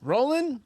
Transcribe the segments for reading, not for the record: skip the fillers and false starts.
Rolling?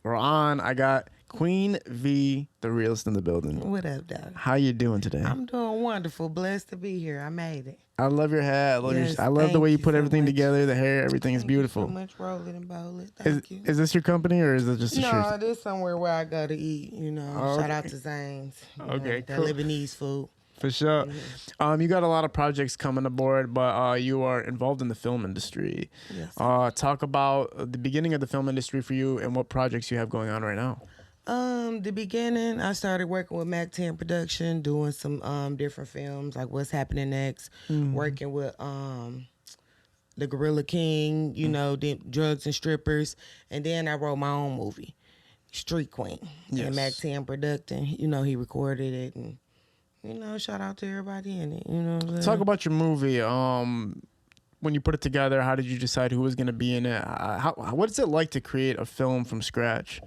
We're on. I got Queen V, the realist in the building. What up, dog? How you doing today? I'm doing wonderful. Blessed to be here. I made it. I love your hat. Yes, I love the way you thank you put so everything much. together. The hair, everything is Thank beautiful. you so much, Rolling and Bowling. Thank you. Is this your company or is it just a No, shirt? this somewhere where I go to eat. Oh, Shout okay. out to Zane's. Okay, that cool. Lebanese food. For sure. Mm-hmm. You got a lot of projects coming aboard, but you are involved in the film industry. Yes. Talk about the beginning of the film industry for you and what projects you have going on right now. The beginning, I started working with Mac 10 Production, doing some different films like What's Happening Next, working with the Gorilla King, the Drugs and Strippers, and then I wrote my own movie, Street Queen, and Mac 10 Production. He recorded it, and shout out to everybody in it. Talk about your movie. When you put it together, how did you decide who was going to be in it? What is it like to create a film from scratch?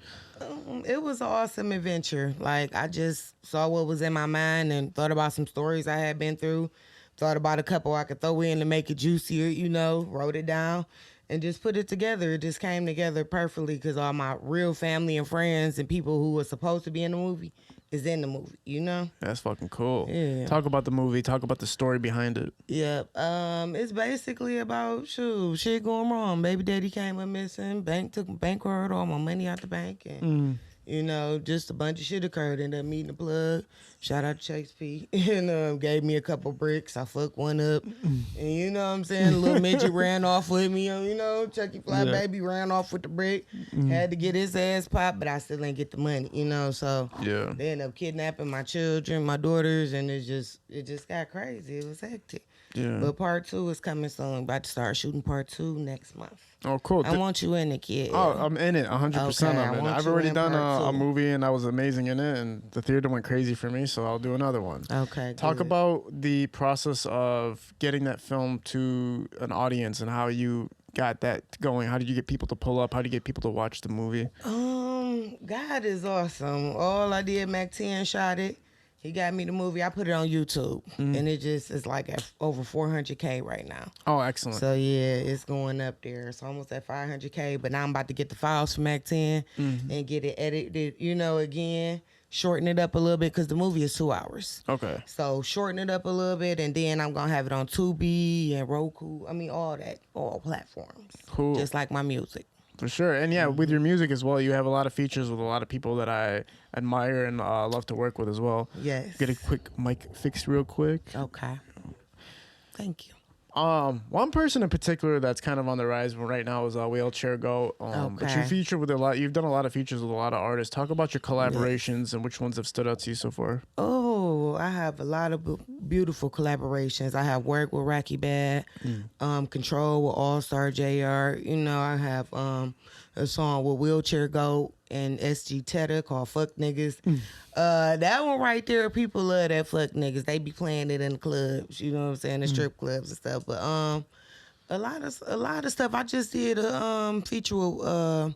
It was an awesome adventure. Like, I just saw what was in my mind and thought about some stories I had been through. Thought about a couple I could throw in to make it juicier, wrote it down and just put it together. It just came together perfectly because all my real family and friends and people who were supposed to be in the movie is in the movie, That's fucking cool. Yeah. Talk about the movie. Talk about the story behind it. Yep. It's basically about shit going wrong. Baby daddy came up missing. Bank took bankrolled all my money out the bank, and just a bunch of shit occurred. Ended up meeting the plug. Shout out to Chase P. And gave me a couple bricks. I fucked one up, and you know what I'm saying. A little midget ran off with me. Chucky Fly Baby ran off with the brick. Had to get his ass popped, but I still didn't get the money. So they ended up kidnapping my children, my daughters, and it just got crazy. It was hectic. Yeah. But part 2 is coming soon. About to start shooting part 2 next month. Oh, cool. I want you in it, kid. Oh, I'm in it, 100%. Okay, I'm in it. want I've you already in done part a 2. movie, and I was amazing in it, and the theater went crazy for me, so I'll do another one. Okay, Talk good. about the process of getting that film to an audience and how you got that going. How did you get people to pull up? How did you get people to watch the movie? God is awesome. All I did, Mac 10 shot it. He got me the movie. I put it on YouTube, and it just is like at over 400K right now. Oh, excellent. So yeah, it's going up there. It's almost at 500K. But now I'm about to get the files from Mac 10 and get it edited. Again, shorten it up a little bit because the movie is 2 hours. Okay. So shorten it up a little bit, and then I'm gonna have it on Tubi and Roku. I mean, all platforms. Cool. Just like my music. For sure. And yeah, with your music as well, you have a lot of features with a lot of people that I admire and love to work with as well. Yes. Get a quick mic fixed real quick. Okay. Thank you. One person in particular that's kind of on the rise right now is Wheelchair Go. But you feature with you've done a lot of features with a lot of artists. Talk about your collaborations and which ones have stood out to you so far. Oh, I have a lot of beautiful collaborations. I have worked with Rocky Bad, Control with All Star JR. I have a song with Wheelchair Go and SG Tedder called Fuck Niggas. That one right there, people love that Fuck Niggas. They be playing it in the clubs, you know what I'm saying, the strip clubs and stuff. But a lot of stuff. I just did a feature with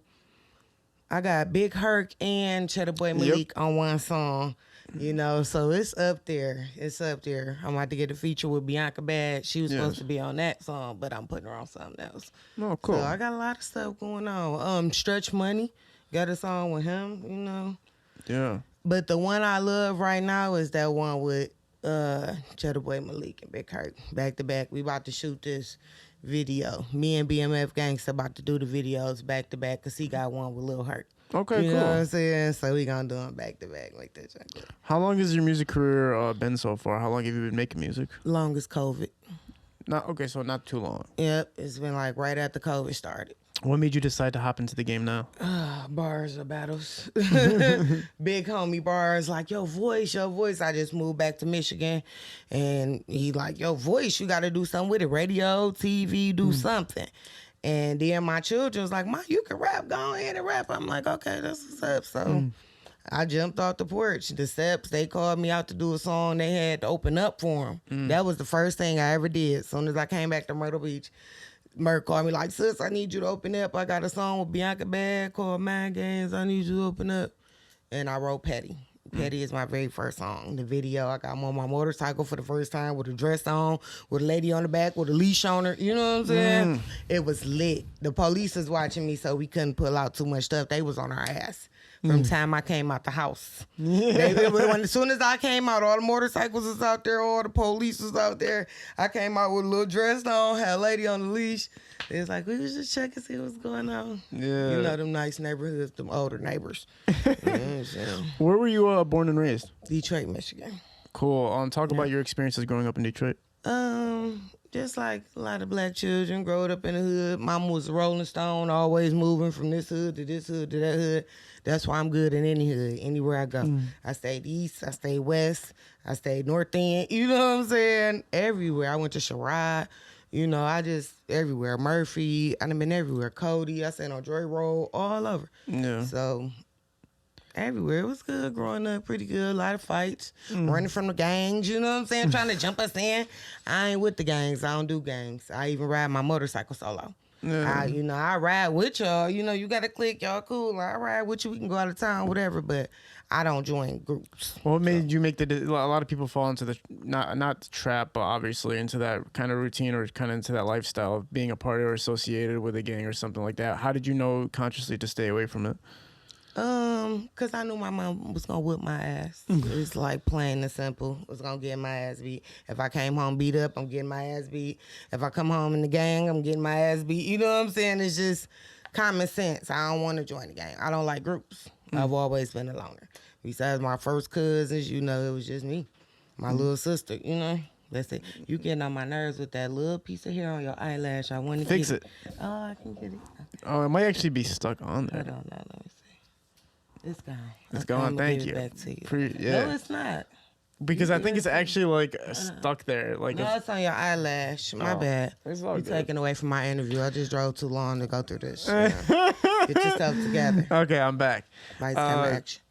I got Big Herc and Cheddar Boy Malik on one song. So it's up there. I'm about to get a feature with Bianca Bad. She was supposed to be on that song, but I'm putting her on something else. Oh, cool. So I got a lot of stuff going on. Stretch Money, got a song with him, Yeah. But the one I love right now is that one with Cheddar Boy Malik and Big Herc, back to back. We about to shoot this video. Me and BMF Gangsta about to do the videos back to back because he got one with Lil Herc. Okay, You cool. know what I'm saying? So we gonna do them back to back like that. How long has your music career been so far? How long have you been making music? Long as COVID. So not too long. Yep, it's been like right after COVID started. What made you decide to hop into the game now? Bars or battles. Big homie bars like, your voice. I just moved back to Michigan and he like, your voice, you got to do something with it. Radio, TV, do something. And then my children was like, Ma, you can rap. Go ahead and rap. I'm like, okay, that's what's up. So I jumped off the porch. The Steps, they called me out to do a song. They had to open up for them. That was the first thing I ever did. As soon as I came back to Myrtle Beach, Merk called me like, sis, I need you to open up. I got a song with Bianca Bad called Mind Games. I need you to open up. And I wrote Petty. Petty is my very first song. The video, I got him on my motorcycle for the first time with a dress on, with a lady on the back with a leash on her. You know what I'm saying? It was lit. The police was watching me, so we couldn't pull out too much stuff. They was on our ass. From the time I came out the house. As soon as I came out, all the motorcycles was out there, all the police was out there. I came out with a little dress on, had a lady on the leash. They was like, we was just checking, see what's going on. Yeah. You know them nice neighborhoods, them older neighbors. Where were you born and raised? Detroit, Michigan. Cool. Talk about your experiences growing up in Detroit. Just like a lot of black children, growing up in the hood. Mama was a Rolling Stone, always moving from this hood to this hood to that hood. That's why I'm good in any hood, anywhere I go. I stayed east, I stayed west, I stayed north end. You know what I'm saying? Everywhere. I went to Sherrod. You know, I just everywhere. Murphy, I done been everywhere. Cody, I stayed on Joy Road, all over. Yeah. So everywhere. It was good growing up, pretty good. A lot of fights, running from the gangs, you know what I'm saying? Trying to jump us in. I ain't with the gangs. I don't do gangs. I even ride my motorcycle solo. Yeah. I ride with y'all. You know, you got to click, y'all cool. I ride with you. We can go out of town, whatever, but I don't join groups. What made you make a lot of people fall into the, not the trap, but obviously into that kind of routine or kind of into that lifestyle of being a part or associated with a gang or something like that. How did you know consciously to stay away from it? Cause I knew my mom was gonna whip my ass. It's like plain and simple. Was gonna get my ass beat. If I came home beat up, I'm getting my ass beat. If I come home in the gang, I'm getting my ass beat. You know what I'm saying? It's just common sense. I don't want to join the gang. I don't like groups. I've always been a loner. Besides my first cousins, you know, it was just me, my little sister. You know. Let's say you getting on my nerves with that little piece of hair on your eyelash. I want to fix it. Oh, I can get it. Oh, it might actually be stuck on there. Hold on, let me see. It's gone. It's gone. Thank you. Back to you. Yeah. No, it's not. Because I think it's actually like stuck there. Like no, it's on your eyelash. My bad. It's all You're good. taking away from my interview. I just drove too long to go through this. You know. Get yourself together. Okay, I'm back. Lights and action.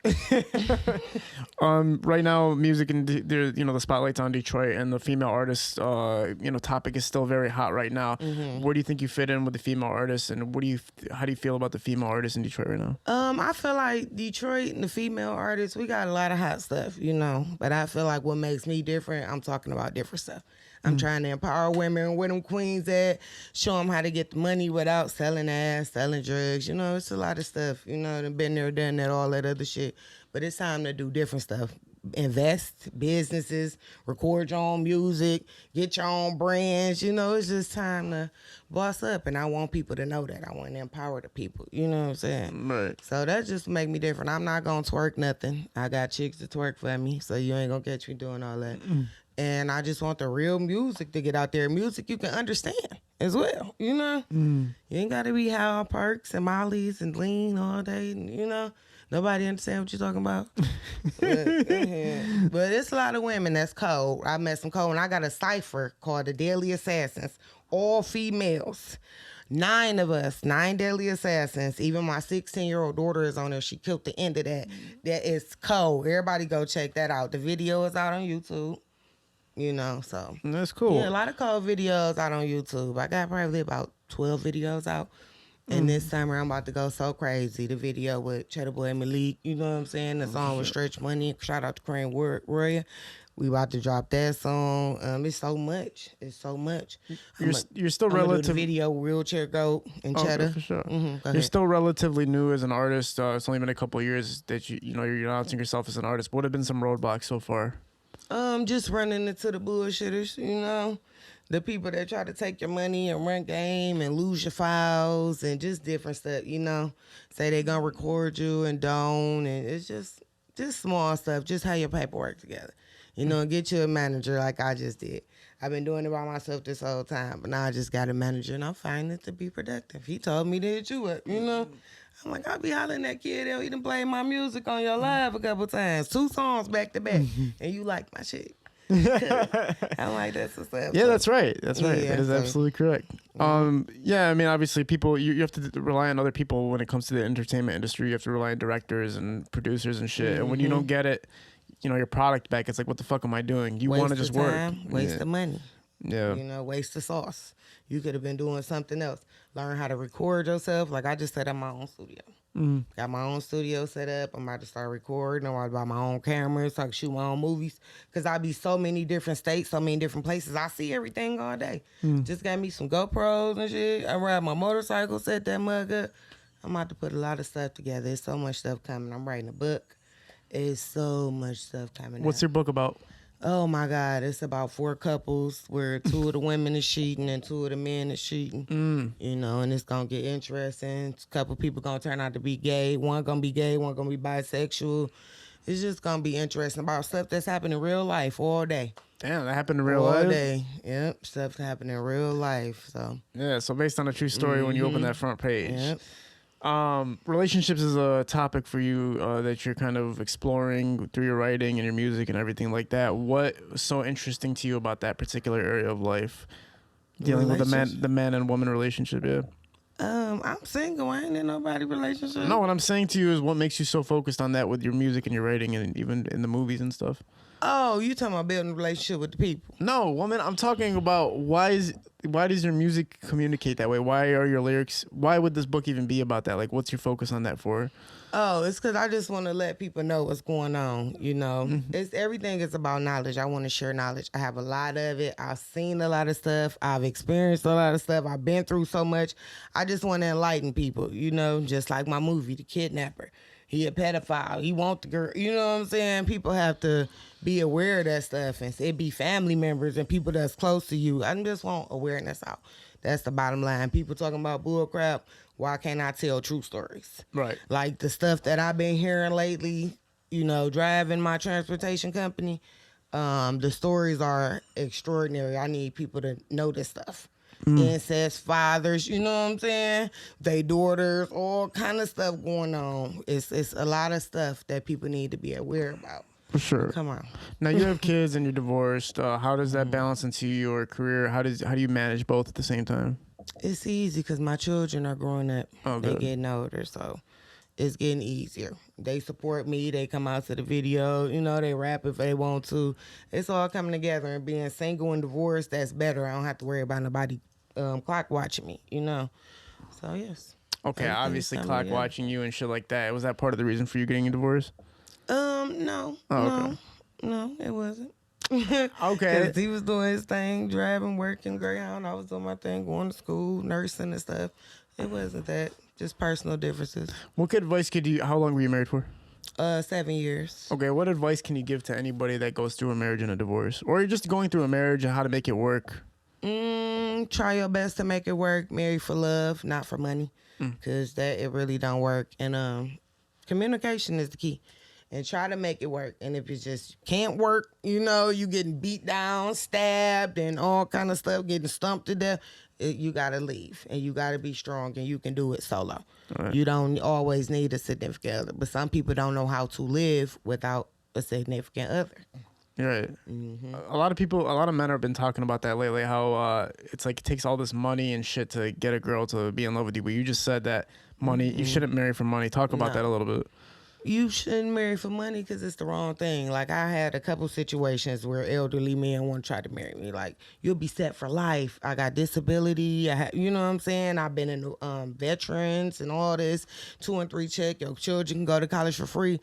Right now, music and the spotlight's on Detroit, and the female artist, topic is still very hot right now. Where do you think you fit in with the female artists, and how do you feel about the female artists in Detroit right now? I feel like Detroit and the female artists, we got a lot of hot stuff, you know. But I feel like what makes me different, I'm talking about different stuff. I'm trying to empower women, where them queens at, show them how to get the money without selling ass, selling drugs. You know, it's a lot of stuff. You know, they've been there, done that, all that other shit. But it's time to do different stuff. Invest, businesses, record your own music, get your own brands. You know, it's just time to boss up. And I want people to know that. I want to empower the people. You know what I'm saying? Right. So that just make me different. I'm not going to twerk nothing. I got chicks to twerk for me, so you ain't going to catch me doing all that. And I just want the real music to get out there. Music you can understand as well, you know? You ain't got to be high on perks and mollies and lean all day, you know? Nobody understand what you're talking about. But it's a lot of women that's cold. I met some cold, and I got a cipher called the Deadly Assassins, all females. 9 of us, 9 Deadly Assassins. Even my 16-year-old daughter is on there. She killed the end of that. That is cold. Everybody go check that out. The video is out on YouTube. You know, so. That's cool. Yeah, a lot of cold videos out on YouTube. I got probably about 12 videos out. And this summer, I'm about to go so crazy. The video with Cheddar Boy and Malik, you know what I'm saying? The song with Stretch Money. Shout out to Crane Warrior. We about to drop that song. It's so much. It's so much. You're still I'm relative. Do the video Wheelchair Goat and Cheddar. For sure. Go You're ahead. still relatively new as an artist. It's only been a couple of years that you're announcing yourself as an artist. What have been some roadblocks so far? Just running into the bullshitters, you know, the people that try to take your money and run game and lose your files and just different stuff, you know, say they gonna record you and don't, and it's just small stuff. Just have your paperwork together, you know, and get you a manager like I just did. I've been doing it by myself this whole time, but now I just got a manager and I'm finding it to be productive. He told me to hit you up, you know. I'm like, I'll be hollering at kid. He done played my music on your live a couple times. 2 songs back to back. And you like my shit. I'm like, that's what's up. Yeah, that's right. That's right. Yeah, that is so- absolutely correct. Yeah, I mean, obviously, people you have to rely on other people when it comes to the entertainment industry. You have to rely on directors and producers and shit. And when you don't get it, your product back, it's like, what the fuck am I doing? You want to just work. Waste of money. Yeah. You know, waste the sauce. You could have been doing something else. Learn how to record yourself. Like I just set up my own studio. Got my own studio set up. I'm about to start recording. I'm about to buy my own cameras so I can shoot my own movies. Because I be so many different states, so many different places. I see everything all day. Just got me some GoPros and shit. I ride my motorcycle, set that mug up. I'm about to put a lot of stuff together. There's so much stuff coming. I'm writing a book. It's so much stuff coming What's out. your book about? Oh my God, it's about 4 couples where 2 of the women is cheating and 2 of the men is cheating. You know, and it's gonna get interesting. A couple people gonna turn out to be gay. One gonna be gay, one gonna be bisexual. It's just gonna be interesting about stuff that's happening in real life all day. Damn, that happened in real All life? day. Yep, stuff happening in real life. So Yeah, so based on a true story when you open that front page. yep. Relationships is a topic for you that you're kind of exploring through your writing and your music and everything like that. What was so interesting to you about that particular area of life? Dealing with the man and woman relationship, yeah. I'm single. I ain't in nobody relationship. No, what I'm saying to you is what makes you so focused on that with your music and your writing and even in the movies and stuff. Oh, you talking about building a relationship with the people? No, woman, I'm talking about why does your music communicate that way? Why are your lyrics? Why would this book even be about that? Like, what's your focus on that for? Oh, it's because I just want to let people know what's going on. You know, it's everything is about knowledge. I want to share knowledge. I have a lot of it. I've seen a lot of stuff. I've experienced a lot of stuff. I've been through so much. I just want to enlighten people. You know, just like my movie, The Kidnapper. He a pedophile. He want the girl. You know what I'm saying? People have to be aware of that stuff, and it be family members and people that's close to you. I just want awareness out. That's the bottom line. People talking about bull crap. Why can't I tell true stories? Right. Like the stuff that I've been hearing lately, you know, driving my transportation company, the stories are extraordinary. I need people to know this stuff. Incest fathers, you know what I'm saying? They daughters, all kind of stuff going on. It's a lot of stuff that people need to be aware about. For sure. Come on. Now you have kids and you're divorced. How does that balance into your career? How do you manage both at the same time? It's easy because my children are growing up. Oh, They good. getting older, so it's getting easier. They support me. They come out to the video. You know, they rap if they want to. It's all coming together. And being single and divorced, that's better. I don't have to worry about nobody clock watching me, you know. So, yes. Okay, Everything's obviously coming clock together. watching you and shit like that. Was that part of the reason for you getting a divorce? No. Oh, No, it wasn't. Okay. 'Cause he was doing his thing, driving, working, Greyhound. I was doing my thing, going to school, nursing and stuff. It wasn't that. Just personal differences. What advice could you? How long were you married for? 7 years. Okay, what advice can you give to anybody that goes through a marriage and a divorce, or you're just going through a marriage and how to make it work? Try your best to make it work. Marry for love, not for money, because that it really don't work. And communication is the key. And try to make it work. And if it just can't work, you know, you getting beat down, stabbed, and all kind of stuff, getting stumped to death, you gotta leave, and you gotta be strong, and you can do it solo. Right. You don't always need a significant other, but some people don't know how to live without a significant other. You're right. A lot of men have been talking about that lately. How it's like it takes all this money and shit to get a girl to be in love with you. But you just said that money. You shouldn't marry for money. Talk about No. that a little bit. You shouldn't marry for money because it's the wrong thing. Like, I had a couple situations where elderly men want to try to marry me. Like, you'll be set for life. I got disability. You know what I'm saying? I've been in veterans and all this. 2 and 3 check. Your children can go to college for free.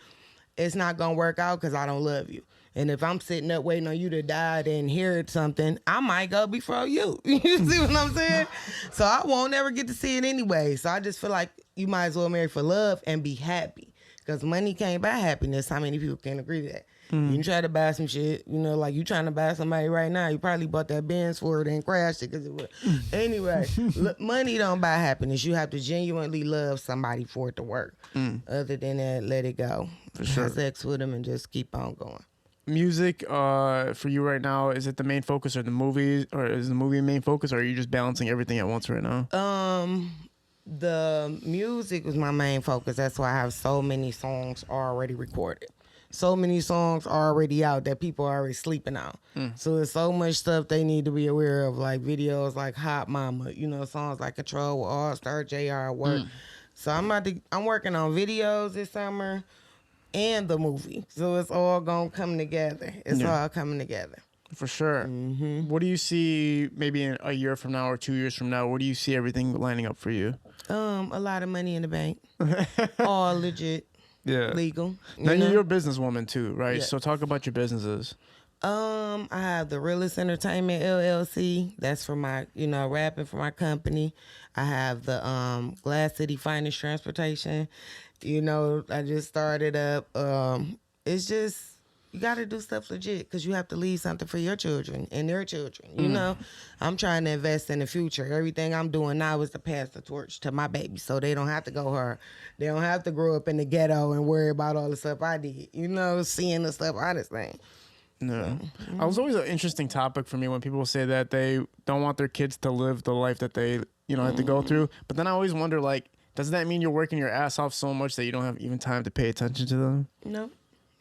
It's not going to work out because I don't love you. And if I'm sitting up waiting on you to die and inherit something, I might go before you. You see what I'm saying? So I won't never get to see it anyway. So I just feel like you might as well marry for love and be happy. Because money can't buy happiness. How many people can agree to that? You can try to buy some shit, you know, like you trying to buy somebody right now. You probably bought that Benz for it and crashed it because it was. Anyway, money don't buy happiness. You have to genuinely love somebody for it to work. Other than that, let it go. For sure. Have sex with them and just keep on going. Music for you right now, is it the main focus or the movies, or is the movie main focus, or are you just balancing everything at once right now? The music was my main focus. That's why I have so many songs already recorded. So many songs already out that people are already sleeping on. So there's so much stuff they need to be aware of, like videos like Hot Mama, you know, songs like Control with All Star JR work. So I'm working on videos this summer and the movie. So it's all gonna come together. It's all coming together. For sure. What do you see maybe in a year from now or 2 years from now? Where do you see everything lining up for you? A lot of money in the bank, all legit, Yeah. legal. Now You know. you're a businesswoman too, right? Yeah. So talk about your businesses. I have the Realist Entertainment LLC. That's for my, rapping for my company. I have the Glass City Finance Transportation. I just started up. It's just you got to do stuff legit because you have to leave something for your children and their children. I'm trying to invest in the future. Everything I'm doing now is to pass the torch to my baby, so they don't have to go hard. They don't have to grow up in the ghetto and worry about all the stuff I did. Seeing the stuff I just think. No. I was always an interesting topic for me when people say that they don't want their kids to live the life that they, have to go through. But then I always wonder, like, does that mean you're working your ass off so much that you don't have even time to pay attention to them? No.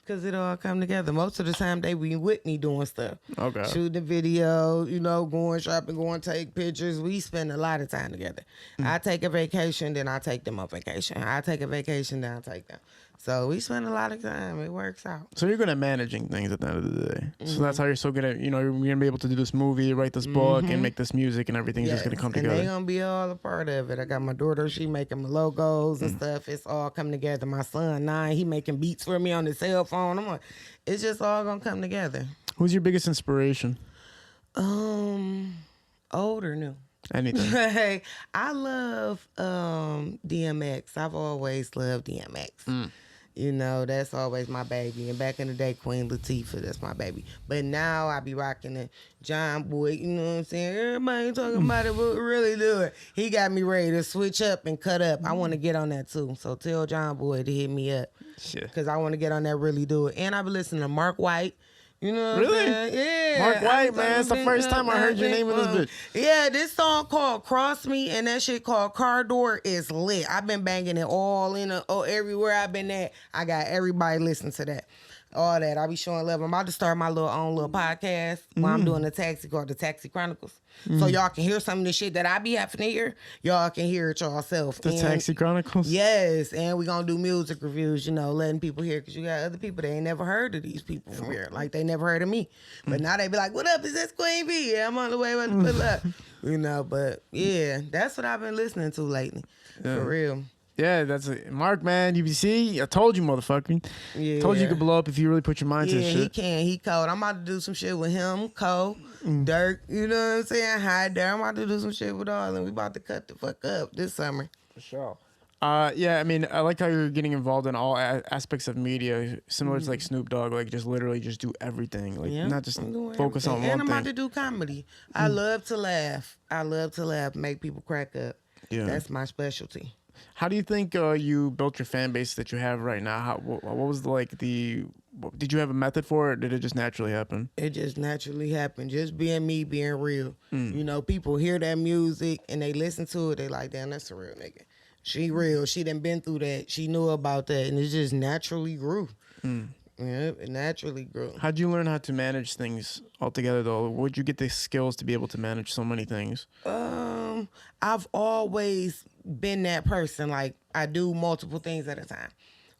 Because it all come together. Most of the time, they be with me doing stuff. Okay. Shooting the video, going shopping, going take pictures. We spend a lot of time together. I take a vacation, then I take them on vacation. I take a vacation, then I take them. So we spend a lot of time. It works out. So you're good at managing things at the end of the day. So that's how you're so good at, you're going to be able to do this movie, write this book, and make this music, and everything's just going to come together. And they going to be all a part of it. I got my daughter. She making my logos and stuff. It's all coming together. My son, 9, he making beats for me on his cell phone. I'm like, it's just all going to come together. Who's your biggest inspiration? Old or new? Anything. Hey, I love DMX. I've always loved DMX. That's always my baby. And back in the day, Queen Latifah, that's my baby. But now I be rocking the John Boy, you know what I'm saying? Everybody talking about it, but really do it. He got me ready to switch up and cut up. I want to get on that too. So tell John Boy to hit me up. Shit. Because I want to get on that, really do it. And I be listening to Mark White. You know what really? I'm saying? Yeah. Mark White, man. It's the first time I heard your name in this bitch. Yeah, this song called Cross Me and that shit called Car Door is lit. I've been banging it all everywhere I've been at. I got everybody listening to that. All that. I be showing love. I'm about to start my own little podcast while I'm doing the taxi called The Taxi Chronicles. So y'all can hear some of the shit that I be having to hear. Y'all can hear it yourself. The Taxi Chronicles? Yes. And we gonna do music reviews, letting people hear. Because you got other people, they ain't never heard of these people from here. Like, they never heard of me. But now they be like, what up? Is this Queen B? Yeah, I'm on the way with the pull up. But yeah, that's what I've been listening to lately. Yeah. For real. Yeah, that's it. Mark, man, UBC, I told you, motherfucker. Yeah. Told you could blow up if you really put your mind to this shit. Yeah, he can. He cold. I'm about to do some shit with him, Cole, Dirk, you know what I'm saying? Hi, Dirk. I'm about to do some shit with all, and we about to cut the fuck up this summer. For sure. Yeah, I mean, I like how you're getting involved in all aspects of media, similar to like Snoop Dogg, like just literally just do everything, like not just focus on one thing. And I'm about to do comedy. I love to laugh. Make people crack up. Yeah, that's my specialty. How do you think you built your fan base that you have right now? What was did you have a method for it, or did it just naturally happen? It just naturally happened. Just being me, being real. People hear that music and they listen to it. They like, damn, that's a real nigga. She real. She done been through that. She knew about that, and it just naturally grew. Yeah, it naturally grew. How'd you learn how to manage things altogether, though? Where'd you get the skills to be able to manage so many things? I've always been that person. Like, I do multiple things at a time.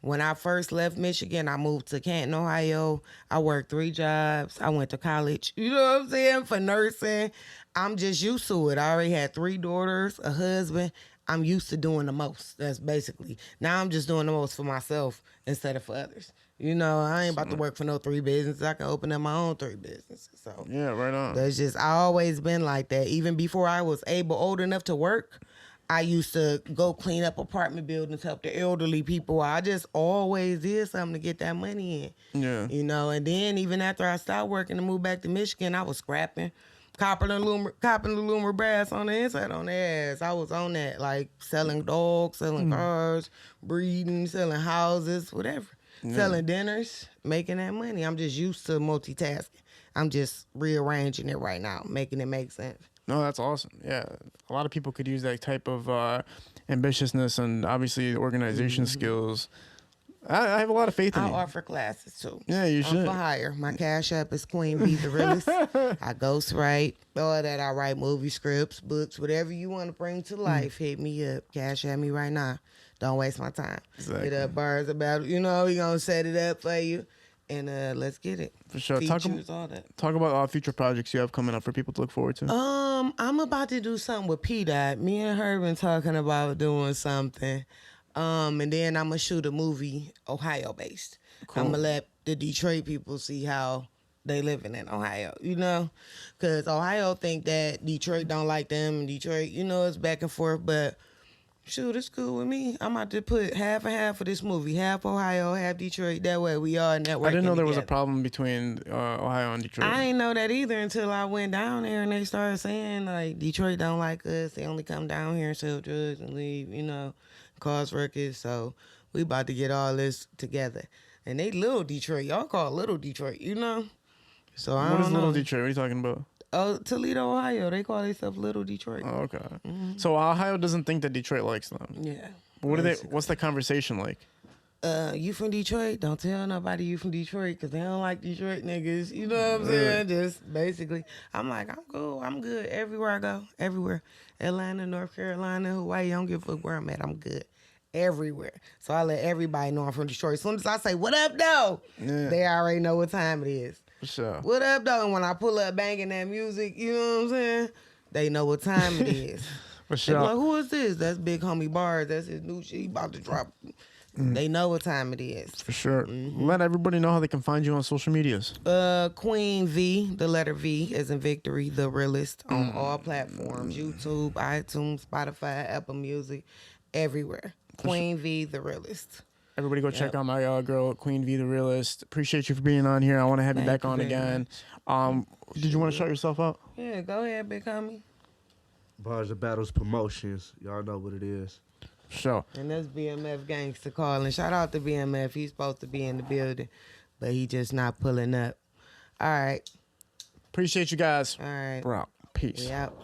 When I first left Michigan, I moved to Canton, Ohio. I worked 3 jobs. I went to college, you know what I'm saying, for nursing. I'm just used to it. I already had 3 daughters, a husband. I'm used to doing the most. That's basically. Now I'm just doing the most for myself instead of for others. I ain't about to work for no 3 businesses. I can open up my own 3 businesses. So yeah, right on. That's just, I always been like that. Even before I was old enough to work, I used to go clean up apartment buildings, help the elderly people. I just always did something to get that money in. Yeah. And then even after I stopped working and moved back to Michigan, I was scrapping. Copping the loomer brass on the inside on the ass. I was on that, like selling dogs, selling cars, breeding, selling houses, whatever. Selling dinners, making that money. I'm just used to multitasking. I'm just rearranging it right now, making it make sense. No, that's awesome. Yeah. A lot of people could use that type of ambitiousness and obviously organization skills. I have a lot of faith in you. I offer classes too. Yeah, you should. I'm for hire. My cash app is Queen B the Realist. I ghostwrite, all that. I write movie scripts, books, whatever you want to bring to life. Hit me up. Cash at me right now. Don't waste my time. Exactly. Get up bars about it. He gonna set it up for you. and let's get it. For sure. Features, all that. Talk about future projects you have coming up for people to look forward to. I'm about to do something with P Dot. Me and her been talking about doing something. And then I'm gonna shoot a movie Ohio based. Cool. I'm gonna let the Detroit people see how they living in Ohio, you know, because Ohio think that Detroit don't like them, and Detroit, you know, it's back and forth. But shoot, it's cool with me. I'm about to put half and half of this movie, half Ohio, half Detroit. That way we all networking. I didn't know there was a together. problem between Ohio and Detroit. I ain't know that either until I went down there and they started saying like Detroit don't like us. They only come down here and sell drugs and leave, you know, cause records. So we about to get all this together. And they little Detroit. Y'all call it little Detroit, you know? So I What don't is know. Little Detroit? What are you talking about? Oh, Toledo, Ohio. They call themselves Little Detroit. Oh, okay. So Ohio doesn't think that Detroit likes them. Yeah. What do they? What's the conversation like? You from Detroit? Don't tell nobody you from Detroit because they don't like Detroit niggas. You know what I'm saying? Just basically, I'm like, I'm cool. I'm good everywhere I go. Everywhere. Atlanta, North Carolina, Hawaii. I don't give a fuck where I'm at. I'm good everywhere. So I let everybody know I'm from Detroit. As soon as I say, what up, though? Yeah. They already know what time it is. For sure. What up, though? And when I pull up banging that music, you know what I'm saying? They know what time it is. For They be sure. like, who is this? That's Big Homie Bars. That's his new shit. He about to drop. They know what time it is. For sure. Let everybody know how they can find you on social medias. Queen V, the letter V as in victory, the realist on all platforms. YouTube, iTunes, Spotify, Apple Music, everywhere. Queen V, the realist. Everybody go check out my girl, Queen V the Realist. Appreciate you for being on here. I want to have you Thank back you on very again. Did you want to shout yourself out? Yeah, go ahead, Big Homie. Bars of Battles Promotions. Y'all know what it is. Sure. And that's BMF Gangsta calling. Shout out to BMF. He's supposed to be in the building, but he just not pulling up. All right. Appreciate you guys. All right. Bro, peace. We out.